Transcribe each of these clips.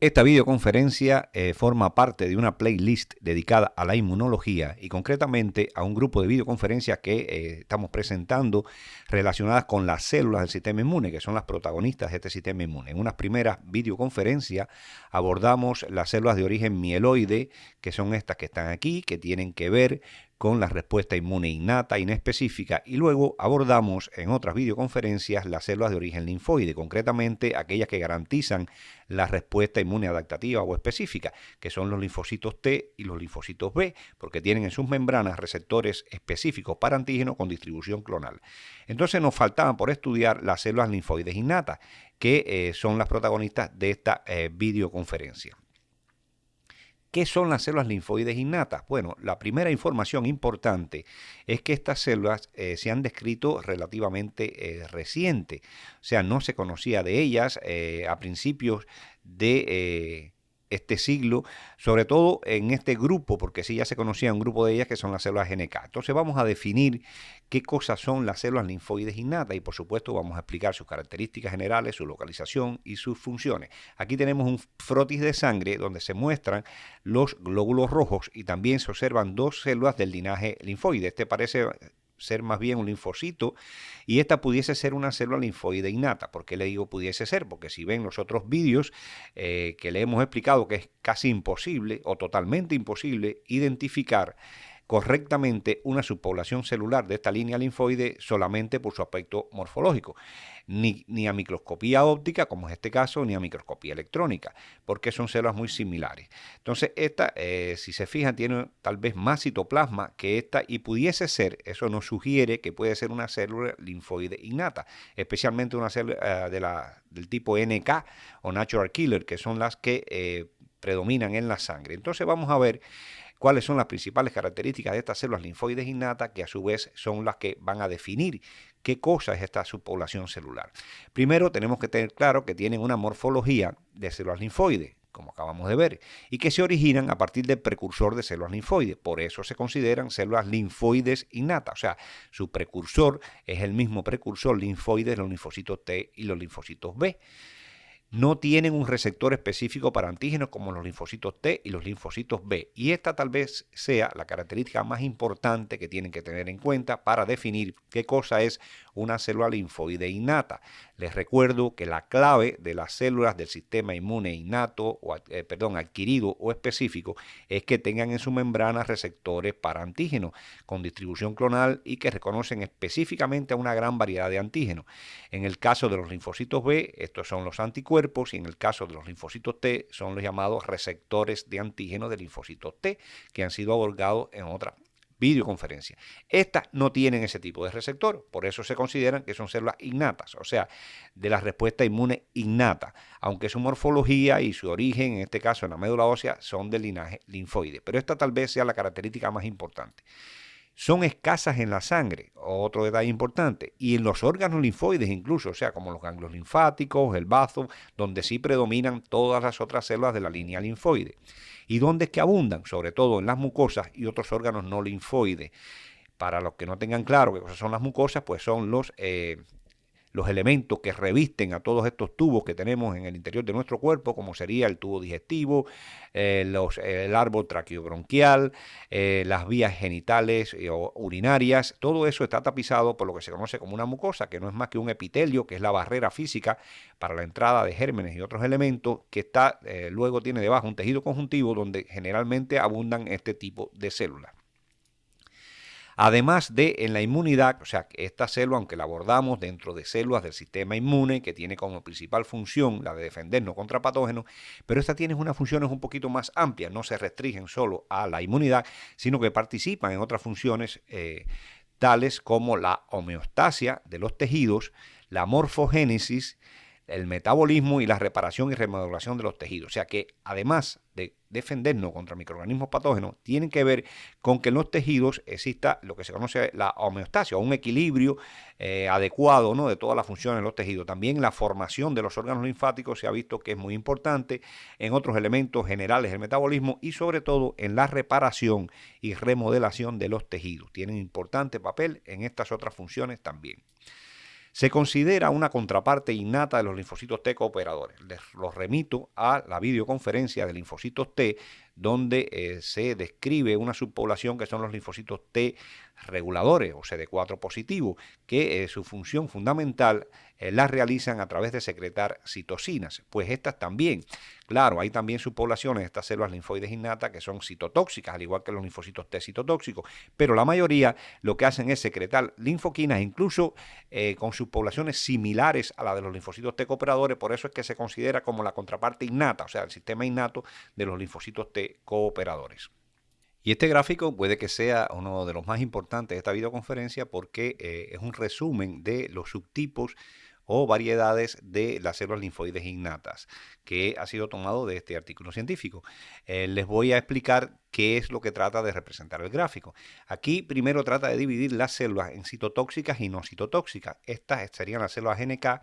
Esta videoconferencia forma parte de una playlist dedicada a la inmunología y concretamente a un grupo de videoconferencias que estamos presentando relacionadas con las células del sistema inmune, que son las protagonistas de este sistema inmune. En unas primeras videoconferencias abordamos las células de origen mieloide, que son estas que están aquí, que tienen que ver con la respuesta inmune innata, inespecífica, y luego abordamos en otras videoconferencias las células de origen linfoide, concretamente aquellas que garantizan la respuesta inmune adaptativa o específica, que son los linfocitos T y los linfocitos B, porque tienen en sus membranas receptores específicos para antígenos con distribución clonal. Entonces nos faltaban por estudiar las células linfoides innatas, que son las protagonistas de esta videoconferencia. ¿Qué son las células linfoides innatas? Bueno, la primera información importante es que estas células se han descrito relativamente reciente, o sea, no se conocía de ellas a principios de este siglo, sobre todo en este grupo, porque sí ya se conocía un grupo de ellas que son las células NK. Entonces vamos a definir qué cosas son las células linfoides innatas y por supuesto vamos a explicar sus características generales, su localización y sus funciones. Aquí tenemos un frotis de sangre donde se muestran los glóbulos rojos y también se observan dos células del linaje linfoide. Este parece ser más bien un linfocito y esta pudiese ser una célula linfoide innata. ¿Por qué le digo pudiese ser? Porque si ven los otros vídeos que le hemos explicado que es casi imposible o totalmente imposible identificar correctamente una subpoblación celular de esta línea linfoide solamente por su aspecto morfológico, ni a microscopía óptica, como es este caso, ni a microscopía electrónica, porque son células muy similares. Entonces, esta, si se fijan, tiene tal vez más citoplasma que esta y pudiese ser, eso nos sugiere que puede ser una célula linfoide innata, especialmente una célula del tipo NK o Natural Killer, que son las que predominan en la sangre. Entonces, vamos a ver cuáles son las principales características de estas células linfoides innatas, que a su vez son las que van a definir qué cosa es esta subpoblación celular. Primero tenemos que tener claro que tienen una morfología de células linfoides, como acabamos de ver, y que se originan a partir del precursor de células linfoides. Por eso se consideran células linfoides innatas, o sea, su precursor es el mismo precursor linfoide de los linfocitos T y los linfocitos B. No tienen un receptor específico para antígenos como los linfocitos T y los linfocitos B. Y esta tal vez sea la característica más importante que tienen que tener en cuenta para definir qué cosa es una célula linfoide innata. Les recuerdo que la clave de las células del sistema inmune innato, adquirido o específico, es que tengan en su membrana receptores para antígenos con distribución clonal y que reconocen específicamente a una gran variedad de antígenos. En el caso de los linfocitos B, estos son los anticuerpos, y en el caso de los linfocitos T, son los llamados receptores de antígenos de linfocitos T, que han sido abordados en otra videoconferencia. Estas no tienen ese tipo de receptor, por eso se consideran que son células innatas, o sea, de la respuesta inmune innata, aunque su morfología y su origen, en este caso en la médula ósea, son del linaje linfoide. Pero esta tal vez sea la característica más importante. Son escasas en la sangre, otro detalle importante, y en los órganos linfoides incluso, o sea, como los ganglios linfáticos, el bazo, donde sí predominan todas las otras células de la línea linfoide. ¿Y dónde es que abundan? Sobre todo en las mucosas y otros órganos no linfoides. Para los que no tengan claro qué cosas son las mucosas, pues son los elementos que revisten a todos estos tubos que tenemos en el interior de nuestro cuerpo, como sería el tubo digestivo, el árbol traqueobronquial, las vías genitales o urinarias. Todo eso está tapizado por lo que se conoce como una mucosa, que no es más que un epitelio, que es la barrera física para la entrada de gérmenes y otros elementos, que está luego tiene debajo un tejido conjuntivo donde generalmente abundan este tipo de células. Además de en la inmunidad, o sea, que esta célula, aunque la abordamos dentro de células del sistema inmune, que tiene como principal función la de defendernos contra patógenos, pero esta tiene unas funciones un poquito más amplias, no se restringen solo a la inmunidad, sino que participan en otras funciones tales como la homeostasia de los tejidos, la morfogénesis, el metabolismo y la reparación y remodelación de los tejidos. O sea que además de defendernos contra microorganismos patógenos, tienen que ver con que en los tejidos exista lo que se conoce la homeostasia, o un equilibrio adecuado, ¿no?, de todas las funciones de los tejidos. También la formación de los órganos linfáticos se ha visto que es muy importante en otros elementos generales del metabolismo y sobre todo en la reparación y remodelación de los tejidos. Tienen importante papel en estas otras funciones también. Se considera una contraparte innata de los linfocitos T cooperadores. Los remito a la videoconferencia de linfocitos T, donde se describe una subpoblación que son los linfocitos T reguladores o CD4 positivos, que su función fundamental la realizan a través de secretar citocinas. Pues estas también, claro, hay también subpoblaciones de estas células linfoides innatas que son citotóxicas, al igual que los linfocitos T citotóxicos, pero la mayoría lo que hacen es secretar linfoquinas, incluso con subpoblaciones similares a la de los linfocitos T cooperadores. Por eso es que se considera como la contraparte innata, o sea, el sistema innato de los linfocitos T cooperadores. Y este gráfico puede que sea uno de los más importantes de esta videoconferencia porque es un resumen de los subtipos o variedades de las células linfoides innatas, que ha sido tomado de este artículo científico. Les voy a explicar qué es lo que trata de representar el gráfico. Aquí primero trata de dividir las células en citotóxicas y no citotóxicas. Estas serían las células NK,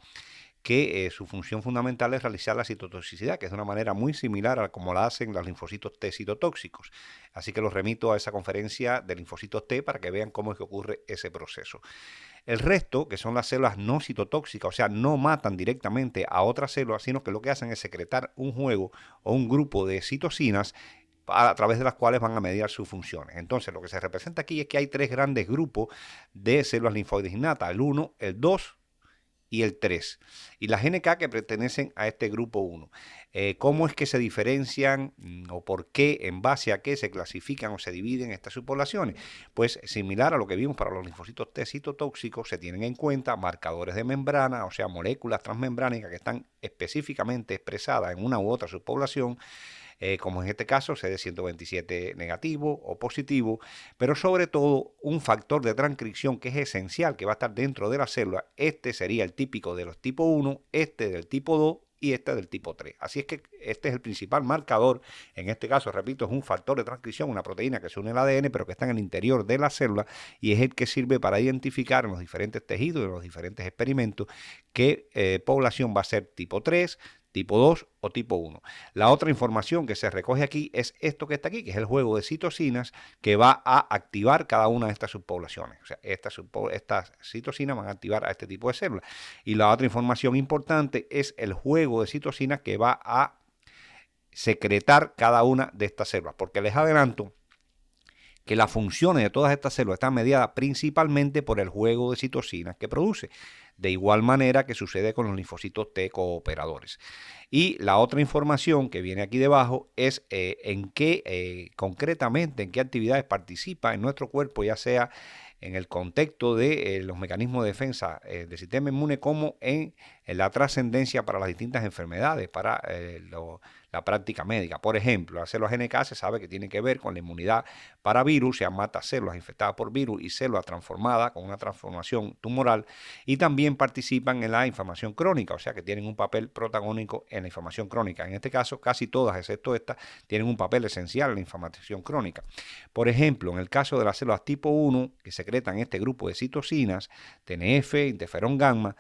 que su función fundamental es realizar la citotoxicidad, que es de una manera muy similar a como la hacen los linfocitos T citotóxicos. Así que los remito a esa conferencia de linfocitos T para que vean cómo es que ocurre ese proceso. El resto, que son las células no citotóxicas, o sea, no matan directamente a otras células, sino que lo que hacen es secretar un juego o un grupo de citocinas a través de las cuales van a mediar sus funciones. Entonces, lo que se representa aquí es que hay tres grandes grupos de células linfoides innatas, el 1, el 2 y el 3, y las NK que pertenecen a este grupo 1. ¿Cómo es que se diferencian o por qué, en base a qué se clasifican o se dividen estas subpoblaciones? Pues similar a lo que vimos para los linfocitos T citotóxicos, se tienen en cuenta marcadores de membrana, o sea, moléculas transmembránicas que están específicamente expresadas en una u otra subpoblación, como en este caso CD127 negativo o positivo, pero sobre todo un factor de transcripción que es esencial, que va a estar dentro de la célula. Este sería el típico de los tipo 1, este del tipo 2 y este del tipo 3. Así es que este es el principal marcador. En este caso, repito, es un factor de transcripción, una proteína que se une al ADN, pero que está en el interior de la célula y es el que sirve para identificar en los diferentes tejidos, en los diferentes experimentos, qué población va a ser tipo 3, tipo 2 o tipo 1. La otra información que se recoge aquí es esto que está aquí, que es el juego de citocinas que va a activar cada una de estas subpoblaciones. O sea, estas citocinas van a activar a este tipo de células. Y la otra información importante es el juego de citocinas que va a secretar cada una de estas células. Porque les adelanto que las funciones de todas estas células están mediadas principalmente por el juego de citocinas que produce, de igual manera que sucede con los linfocitos T cooperadores. Y la otra información que viene aquí debajo es en qué concretamente, en qué actividades participa en nuestro cuerpo, ya sea en el contexto de los mecanismos de defensa del sistema inmune, como en la trascendencia para las distintas enfermedades, para la práctica médica. Por ejemplo, las células NK se sabe que tiene que ver con la inmunidad para virus, se mata células infectadas por virus y células transformadas con una transformación tumoral, y también participan en la inflamación crónica, o sea que tienen un papel protagónico en la inflamación crónica. En este caso, casi todas, excepto estas, tienen un papel esencial en la inflamación crónica. Por ejemplo, en el caso de las células tipo 1, que secretan este grupo de citocinas, TNF, interferón gamma,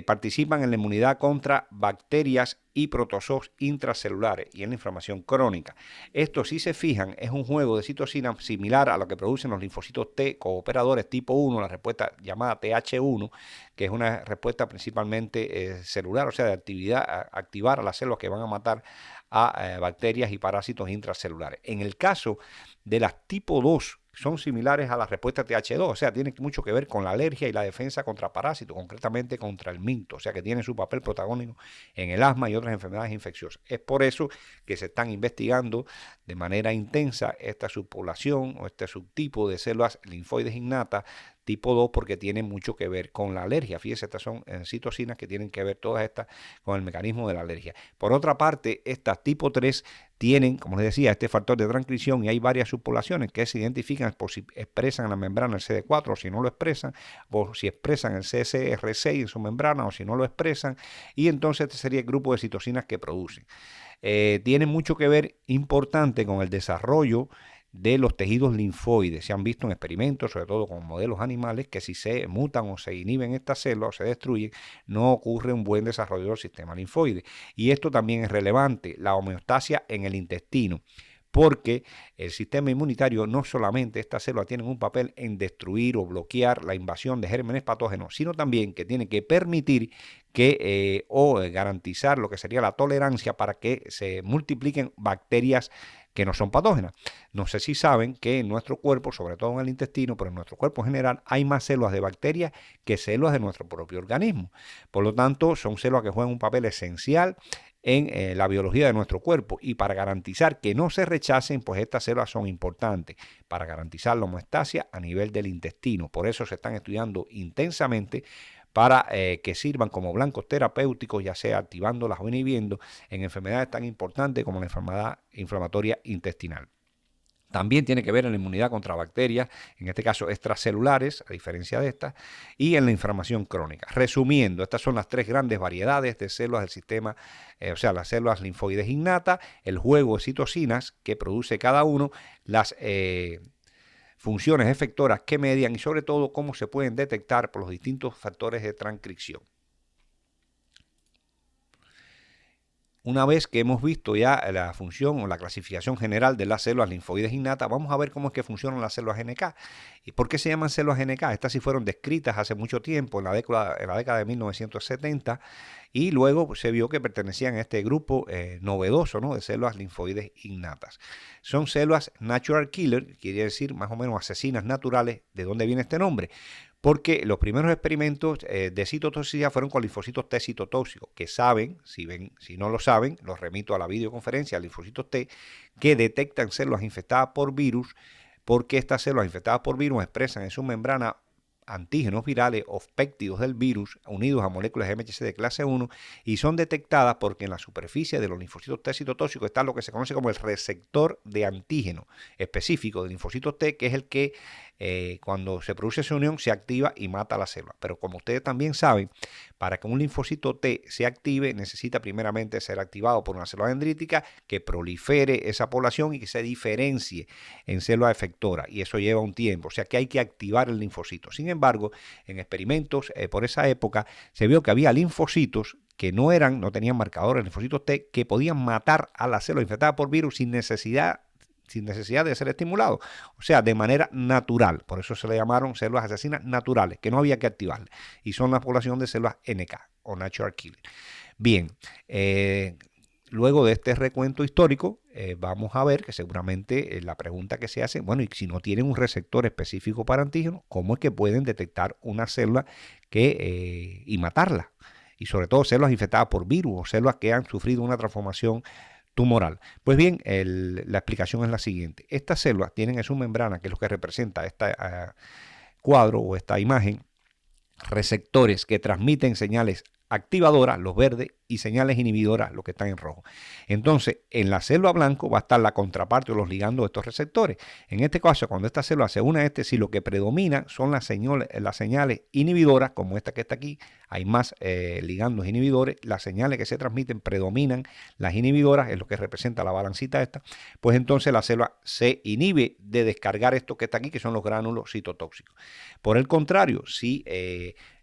participan en la inmunidad contra bacterias y protozoos intracelulares y en la inflamación crónica. Esto, si se fijan, es un juego de citocinas similar a lo que producen los linfocitos T cooperadores tipo 1, la respuesta llamada TH1, que es una respuesta principalmente celular, o sea, de activar a las células que van a matar a bacterias y parásitos intracelulares. En el caso de las tipo 2, son similares a la respuesta TH2, o sea, tienen mucho que ver con la alergia y la defensa contra parásitos, concretamente contra el minto, o sea, que tienen su papel protagónico en el asma y otras enfermedades infecciosas. Es por eso que se están investigando de manera intensa esta subpoblación o este subtipo de células linfoides innatas tipo 2, porque tiene mucho que ver con la alergia. Fíjense, estas son citocinas que tienen que ver todas estas con el mecanismo de la alergia. Por otra parte, estas tipo 3 tienen, como les decía, este factor de transcripción, y hay varias subpoblaciones que se identifican por si expresan la membrana el CD4 o si no lo expresan, o si expresan el CCR6 en su membrana o si no lo expresan, y entonces este sería el grupo de citocinas que producen. Tiene mucho que ver importante con el desarrollo de los tejidos linfoides. Se han visto en experimentos, sobre todo con modelos animales, que si se mutan o se inhiben estas células o se destruyen, no ocurre un buen desarrollo del sistema linfoide. Y esto también es relevante, la homeostasia en el intestino. porque el sistema inmunitario no solamente estas células tienen un papel en destruir o bloquear la invasión de gérmenes patógenos, sino también que tiene que permitir que garantizar lo que sería la tolerancia para que se multipliquen bacterias que no son patógenas. No sé si saben que en nuestro cuerpo, sobre todo en el intestino, pero en nuestro cuerpo en general, hay más células de bacterias que células de nuestro propio organismo. Por lo tanto, son células que juegan un papel esencial en la biología de nuestro cuerpo, y para garantizar que no se rechacen, pues estas células son importantes para garantizar la homeostasia a nivel del intestino. Por eso se están estudiando intensamente para que sirvan como blancos terapéuticos, ya sea activándolas o inhibiendo en enfermedades tan importantes como la enfermedad inflamatoria intestinal. También tiene que ver en la inmunidad contra bacterias, en este caso extracelulares, a diferencia de estas, y en la inflamación crónica. Resumiendo, estas son las tres grandes variedades de células del sistema, o sea, las células linfoides innatas, el juego de citocinas que produce cada uno, las funciones efectoras que median y sobre todo cómo se pueden detectar por los distintos factores de transcripción. Una vez que hemos visto ya la función o la clasificación general de las células linfoides innatas, vamos a ver cómo es que funcionan las células NK. ¿Y por qué se llaman células NK? Estas sí fueron descritas hace mucho tiempo, en la década de 1970, y luego se vio que pertenecían a este grupo novedoso, ¿no?, de células linfoides innatas. Son células natural killer, quiere decir más o menos asesinas naturales. ¿De dónde viene este nombre? Porque los primeros experimentos de citotoxicidad fueron con linfocitos T citotóxicos, que saben, si no lo saben, los remito a la videoconferencia, linfocitos T, que detectan células infectadas por virus, porque estas células infectadas por virus expresan en su membrana antígenos virales o péptidos del virus unidos a moléculas MHC de clase 1, y son detectadas porque en la superficie de los linfocitos T citotóxicos está lo que se conoce como el receptor de antígeno específico de linfocitos T, que es el que cuando se produce esa unión se activa y mata a la célula. Pero como ustedes también saben, para que un linfocito T se active necesita primeramente ser activado por una célula dendrítica que prolifere esa población y que se diferencie en células efectoras, y eso lleva un tiempo, o sea que hay que activar el linfocito. Sin embargo, en experimentos por esa época se vio que había linfocitos que no tenían marcadores, linfocitos T, que podían matar a la célula infectada por virus sin necesidad de ser estimulado, o sea, de manera natural. Por eso se le llamaron células asesinas naturales, que no había que activarlas, y son la población de células NK o Natural Killer. Bien, luego de este recuento histórico, vamos a ver que seguramente la pregunta que se hace, bueno, y si no tienen un receptor específico para antígenos, ¿cómo es que pueden detectar una célula y matarla? Y sobre todo células infectadas por virus o células que han sufrido una transformación tumoral. Pues bien, la explicación es la siguiente. Estas células tienen en su membrana, que es lo que representa este cuadro o esta imagen, receptores que transmiten señales activadoras, los verdes, y señales inhibidoras, los que están en rojo. Entonces, en la célula blanco va a estar la contraparte o los ligandos de estos receptores. En este caso, cuando esta célula se une a si lo que predomina son las señales inhibidoras, como esta que está aquí, hay más ligandos inhibidores, las señales que se transmiten predominan las inhibidoras, es lo que representa la balancita esta, pues entonces la célula se inhibe de descargar esto que está aquí, que son los gránulos citotóxicos. Por el contrario, si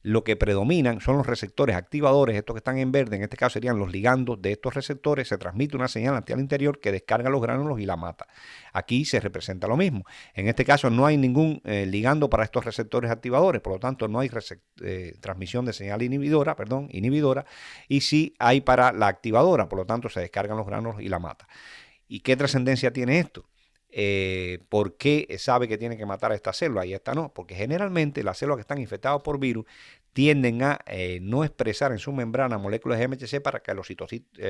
lo que predominan son los receptores activadores, estos que están en verde, en este caso serían los ligandos de estos receptores, se transmite una señal hacia el interior que descarga los gránulos y la mata. Aquí se representa lo mismo. En este caso no hay ningún ligando para estos receptores activadores, por lo tanto no hay transmisión de señal inhibidora, y sí hay para la activadora, por lo tanto se descargan los gránulos y la mata. ¿Y qué trascendencia tiene esto? ¿Por qué sabe que tiene que matar a esta célula y a esta no? Porque generalmente las células que están infectadas por virus tienden a no expresar en su membrana moléculas de MHC para que los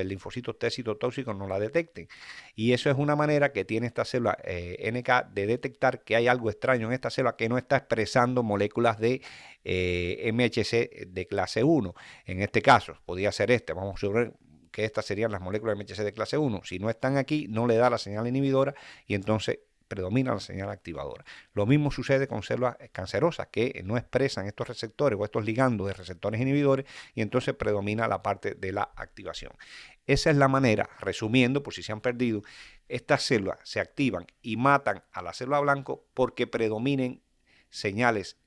linfocitos T citotóxicos no la detecten. Y eso es una manera que tiene esta célula NK de detectar que hay algo extraño en esta célula que no está expresando moléculas de MHC de clase 1. En este caso, podría ser vamos a suponer que estas serían las moléculas de MHC de clase 1. Si no están aquí, no le da la señal inhibidora y entonces predomina la señal activadora. Lo mismo sucede con células cancerosas que no expresan estos receptores o estos ligandos de receptores inhibidores, y entonces predomina la parte de la activación. Esa es la manera, resumiendo, por si se han perdido, estas células se activan y matan a la célula blanco porque predominen señales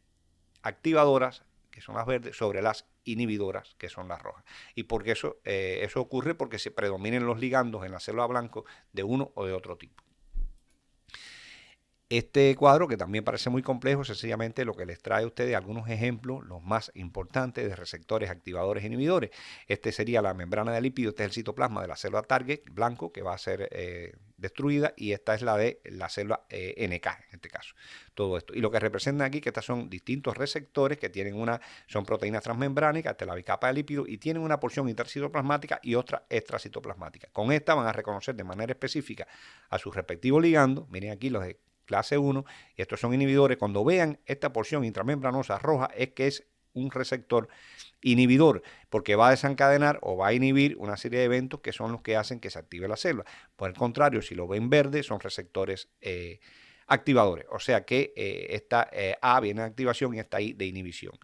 activadoras, que son las verdes, sobre las inhibidoras, que son las rojas. Y porque eso ocurre porque se predominen los ligandos en la célula blanco de uno o de otro tipo. Este cuadro, que también parece muy complejo, sencillamente lo que les trae a ustedes algunos ejemplos, los más importantes de receptores, activadores, inhibidores. Este sería la membrana de lípido, este es el citoplasma de la célula target, blanco, que va a ser destruida, y esta es la de la célula NK, en este caso. Todo esto. Y lo que representan aquí, que estas son distintos receptores que tienen son proteínas transmembránicas, esta es la bicapa de lípido, y tienen una porción intracitoplasmática y otra extracitoplasmática. Con esta van a reconocer de manera específica a sus respectivos ligandos. Miren aquí los de clase 1, y estos son inhibidores. Cuando vean esta porción intramembranosa roja, es que es un receptor inhibidor, porque va a desencadenar o va a inhibir una serie de eventos que son los que hacen que se active la célula. Por el contrario, si lo ven verde, son receptores activadores. O sea que esta A viene de activación y esta I de inhibición.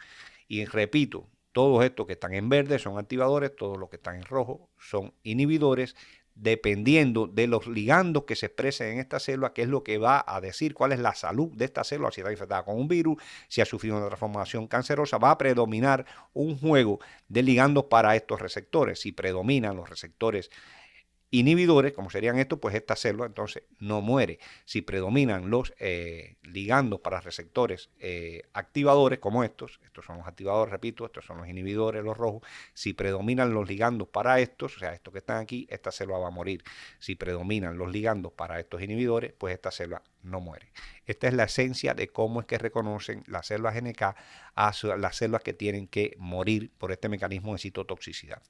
Y repito, todos estos que están en verde son activadores, todos los que están en rojo son inhibidores, dependiendo de los ligandos que se expresen en esta célula, que es lo que va a decir cuál es la salud de esta célula, si está infectada con un virus, si ha sufrido una transformación cancerosa. Va a predominar un juego de ligandos para estos receptores. Si predominan los receptores inhibidores, como serían estos, pues esta célula entonces no muere. Si predominan los ligandos para receptores activadores, como estos son los activadores, repito, estos son los inhibidores, los rojos. Si predominan los ligandos para estos, o sea, estos que están aquí, esta célula va a morir. Si predominan los ligandos para estos inhibidores, pues esta célula no muere. Esta es la esencia de cómo es que reconocen las células NK a las células que tienen que morir por este mecanismo de citotoxicidad.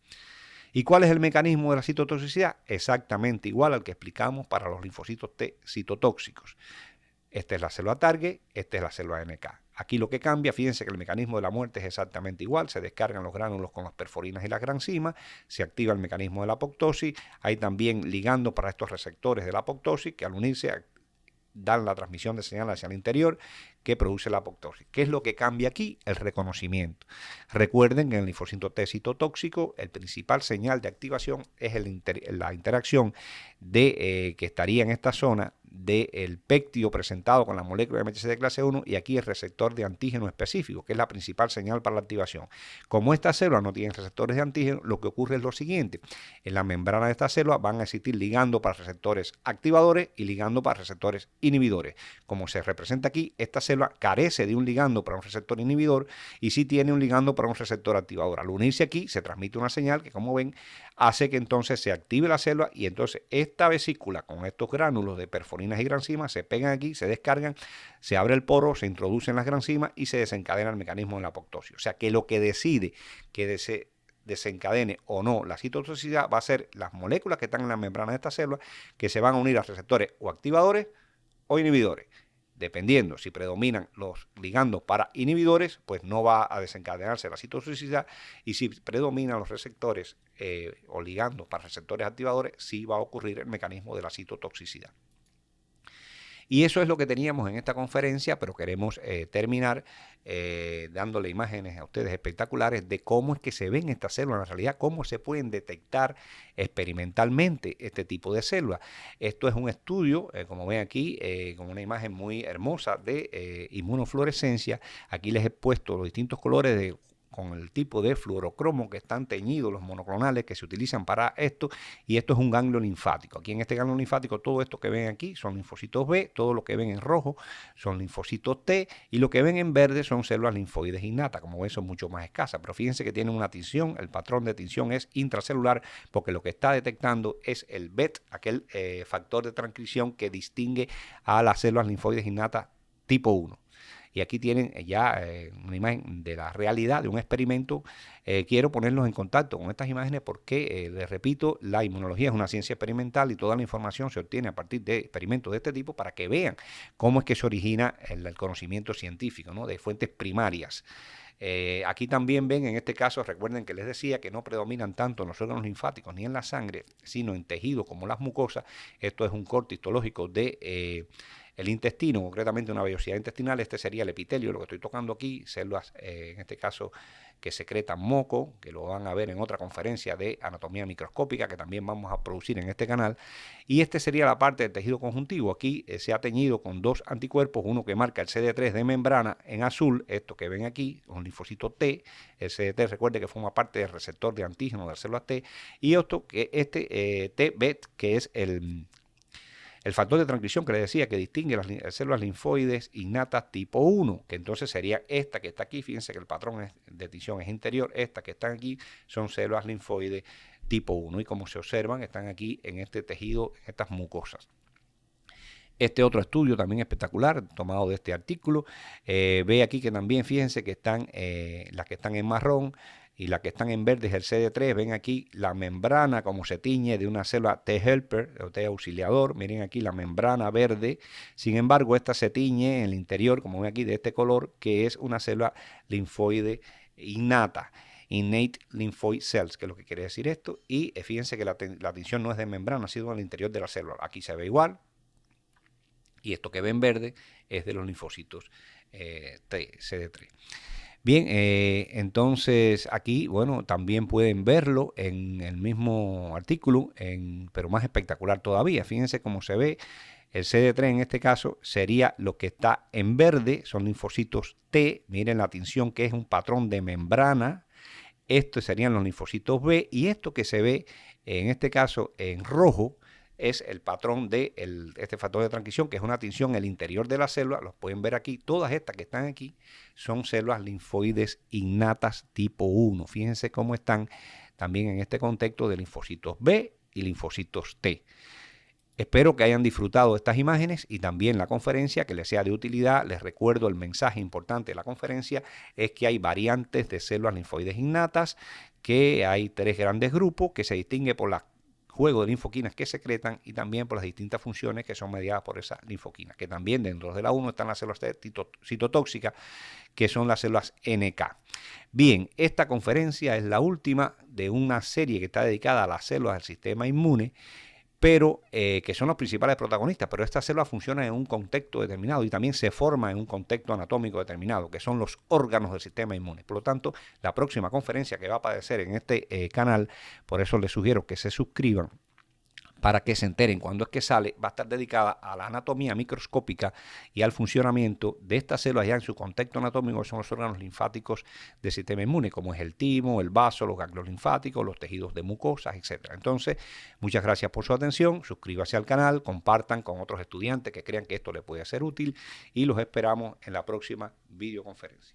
¿Y cuál es el mecanismo de la citotoxicidad? Exactamente igual al que explicamos para los linfocitos T citotóxicos. Esta es la célula target, esta es la célula NK. Aquí lo que cambia, fíjense que el mecanismo de la muerte es exactamente igual, se descargan los gránulos con las perforinas y las granzimas, se activa el mecanismo de la apoptosis, hay también ligando para estos receptores de la apoptosis que al unirse dan la transmisión de señal hacia el interior que produce la apoptosis. ¿Qué es lo que cambia aquí? El reconocimiento. Recuerden que en el linfocito T citotóxico el principal señal de activación es la interacción de que estaría en esta zona del péptido presentado con la molécula de MHC de clase 1 y aquí el receptor de antígeno específico, que es la principal señal para la activación. Como estas células no tienen receptores de antígeno, lo que ocurre es lo siguiente: en la membrana de esta célula van a existir ligando para receptores activadores y ligando para receptores inhibidores. Como se representa aquí, esta célula carece de un ligando para un receptor inhibidor y sí tiene un ligando para un receptor activador. Al unirse aquí se transmite una señal que, como ven, hace que entonces se active la célula y entonces esta vesícula con estos gránulos de perforinas y granzimas se pegan aquí, se descargan, se abre el poro, se introducen las granzimas y se desencadena el mecanismo de la apoptosis. O sea que lo que decide que desencadene o no la citotoxicidad va a ser las moléculas que están en la membrana de esta célula que se van a unir a receptores o activadores o inhibidores. Dependiendo si predominan los ligandos para inhibidores, pues no va a desencadenarse la citotoxicidad, y si predominan los receptores o ligandos para receptores activadores, sí va a ocurrir el mecanismo de la citotoxicidad. Y eso es lo que teníamos en esta conferencia, pero queremos terminar dándole imágenes a ustedes espectaculares de cómo es que se ven estas células, en realidad cómo se pueden detectar experimentalmente este tipo de células. Esto es un estudio, como ven aquí, con una imagen muy hermosa de inmunofluorescencia. Aquí les he puesto los distintos colores con el tipo de fluorocromo que están teñidos, los monoclonales que se utilizan para esto, y esto es un ganglio linfático. Aquí en este ganglio linfático, todo esto que ven aquí son linfocitos B, todo lo que ven en rojo son linfocitos T, y lo que ven en verde son células linfoides innatas. Como ven, son mucho más escasas, pero fíjense que tienen una tinción, el patrón de tinción es intracelular, porque lo que está detectando es el BET, aquel factor de transcripción que distingue a las células linfoides innatas tipo 1. Y aquí tienen ya una imagen de la realidad de un experimento. Quiero ponerlos en contacto con estas imágenes porque, les repito, la inmunología es una ciencia experimental y toda la información se obtiene a partir de experimentos de este tipo para que vean cómo es que se origina el conocimiento científico, ¿no?, de fuentes primarias. Aquí también ven, en este caso, recuerden que les decía que no predominan tanto en los órganos linfáticos ni en la sangre, sino en tejidos como las mucosas. Esto es un corte histológico de el intestino, concretamente una vellosidad intestinal. Este sería el epitelio, lo que estoy tocando aquí, células, en este caso, que secretan moco, que lo van a ver en otra conferencia de anatomía microscópica que también vamos a producir en este canal. Y este sería la parte del tejido conjuntivo. Aquí se ha teñido con dos anticuerpos, uno que marca el CD3 de membrana en azul, esto que ven aquí, un linfocito T. El CD3, recuerde que forma parte del receptor de antígeno de las células T, y otro que T-BET, que es el el factor de transcripción que les decía que distingue las células linfoides innatas tipo 1, que entonces sería esta que está aquí. Fíjense que el patrón de tinción es interior. Estas que están aquí son células linfoides tipo 1 y como se observan están aquí en este tejido, en estas mucosas. Este otro estudio también espectacular, tomado de este artículo, ve aquí que también, fíjense que están las que están en marrón y las que están en verde es el CD3. Ven aquí la membrana como se tiñe de una célula T helper o T auxiliador. Miren aquí la membrana verde. Sin embargo, esta se tiñe en el interior, como ven aquí, de este color, que es una célula linfoide innata. Innate lymphoid cells, que es lo que quiere decir esto. Y fíjense que la tinción no es de membrana, sino al interior de la célula. Aquí se ve igual. Y esto que ven verde es de los linfocitos CD3. Bien, entonces aquí, bueno, también pueden verlo en el mismo artículo, pero más espectacular todavía. Fíjense cómo se ve. El CD3 en este caso sería lo que está en verde, son linfocitos T. Miren la tinción que es un patrón de membrana. Estos serían los linfocitos B y esto que se ve en este caso en rojo es el patrón de este factor de transcripción, que es una tinción en el interior de la célula. Los pueden ver aquí. Todas estas que están aquí son células linfoides innatas tipo 1. Fíjense cómo están también en este contexto de linfocitos B y linfocitos T. Espero que hayan disfrutado de estas imágenes y también la conferencia, que les sea de utilidad. Les recuerdo el mensaje importante de la conferencia es que hay variantes de células linfoides innatas, que hay 3 grandes grupos que se distinguen por la juego de linfoquinas que secretan y también por las distintas funciones que son mediadas por esas linfoquinas, que también dentro de la 1 están las células citotóxicas, que son las células NK. Bien, esta conferencia es la última de una serie que está dedicada a las células del sistema inmune, pero que son los principales protagonistas, pero estas células funcionan en un contexto determinado y también se forman en un contexto anatómico determinado, que son los órganos del sistema inmune. Por lo tanto, la próxima conferencia que va a aparecer en este canal, por eso les sugiero que se suscriban, para que se enteren cuando es que sale, va a estar dedicada a la anatomía microscópica y al funcionamiento de estas células ya en su contexto anatómico, que son los órganos linfáticos del sistema inmune, como es el timo, el vaso, los ganglios linfáticos, los tejidos de mucosas, etc. Entonces, muchas gracias por su atención, suscríbase al canal, compartan con otros estudiantes que crean que esto les puede ser útil y los esperamos en la próxima videoconferencia.